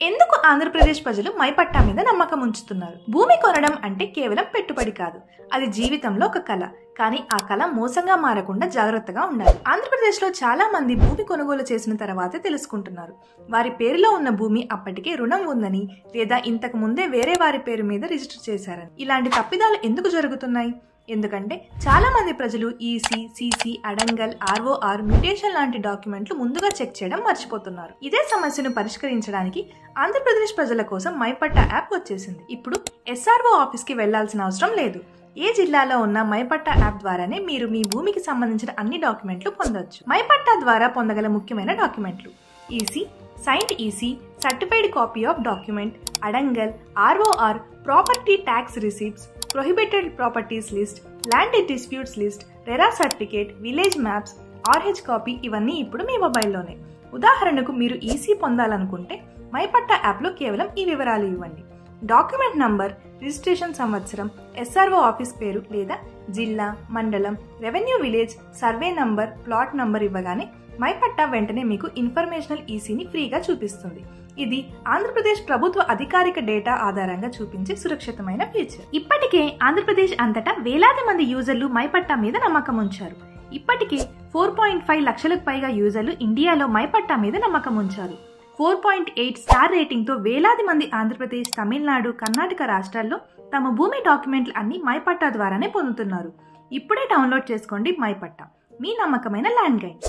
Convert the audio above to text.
ఎందుకు ఆంధ్రప్రదేశ్ ప్రజలు మైపట్టా మీద నమ్మకం ఉంచుతున్నారు? భూమి కొనడం అంటే కేవలం పెట్టుబడి కాదు, అది జీవితంలో ఒక కళ. కానీ ఆ కళ మోసంగా మారకుండా జాగ్రత్తగా ఉండాలి. ఆంధ్రప్రదేశ్ లో చాలా మంది భూమి కొనుగోలు చేసిన తర్వాతే తెలుసుకుంటున్నారు వారి పేరులో ఉన్న భూమి అప్పటికే రుణం ఉందని, లేదా ఇంతకు ముందే వేరే వారి పేరు మీద రిజిస్టర్ చేశారని. ఇలాంటి తప్పిదాలు ఎందుకు జరుగుతున్నాయి? ఎందుకంటే చాలా మంది ప్రజలు EC, CC, adangal, ROR, mutation లాంటి డాక్యుమెంట్లు ముందుగా చెక్ చేయడం మర్చిపోతున్నారు. ఇదే సమస్యను పరిష్కరించడానికి ఆంధ్రప్రదేశ్ ప్రజల కోసం మైపట్టా యాప్ వచ్చేసింది. ఇప్పుడు ఎస్ఆర్ఓ ఆఫీస్ కి వెళ్లాల్సిన అవసరం లేదు. ఏ జిల్లాలో ఉన్న మైపట్టా యాప్ ద్వారానే మీరు మీ భూమికి సంబంధించిన అన్ని డాక్యుమెంట్లు పొందొచ్చు. మైపట్టా ద్వారా పొందగల ముఖ్యమైన డాక్యుమెంట్లు: EC, signed EC, certified copy of document, adangal, ROR, property tax receipts, prohibited properties list, land disputes list, RERA certificate, village maps, RH copy, ఇవన్నీ ఇప్పుడు మీ మొబైల్లోనే. ఉదాహరణకు మీరు ఈసీ పొందాలనుకుంటే మైపట్టా యాప్లో కేవలం ఈ వివరాలు ఇవ్వండి: డాక్యుమెంట్ నంబర్, రిజిస్ట్రేషన్ సంవత్సరం, ఎస్ఆర్ఓ ఆఫీస్ పేరు లేదా జిల్లా, మండలం, revenue village, survey number, plot number ఇవ్వగానే మైపట్టా వెంటనే మీకు ఇన్ఫర్మేషనల్ ఈసీని ఫ్రీగా చూపిస్తుంది. ఇది ఆంధ్రప్రదేశ్ ప్రభుత్వ అధికారిక డేటా ఆధారంగా చూపించే సురక్షితమైన ఫీచర్. ఇప్పటికే ఆంధ్రప్రదేశ్ అంతటా వేలాది మంది యూజర్లు మైపట్టా మీద నమ్మకం ఉంచారు. ఇప్పటికే 4.5 లక్షలకు పైగా యూజర్లు ఇండియాలో మైపట్టా మీద నమ్మకం ఉంచారు. 4.8 స్టార్ రేటింగ్ తో వేలాది మంది ఆంధ్రప్రదేశ్, తమిళనాడు, కర్ణాటక రాష్ట్రాల్లో తమ భూమి డాక్యుమెంట్లు అన్ని మైపట్టా ద్వారానే పొందుతున్నారు. ఇప్పుడే డౌన్లోడ్ చేసుకోండి మైపట్టా, మీ నమ్మకమైన ల్యాండ్ గైడ్.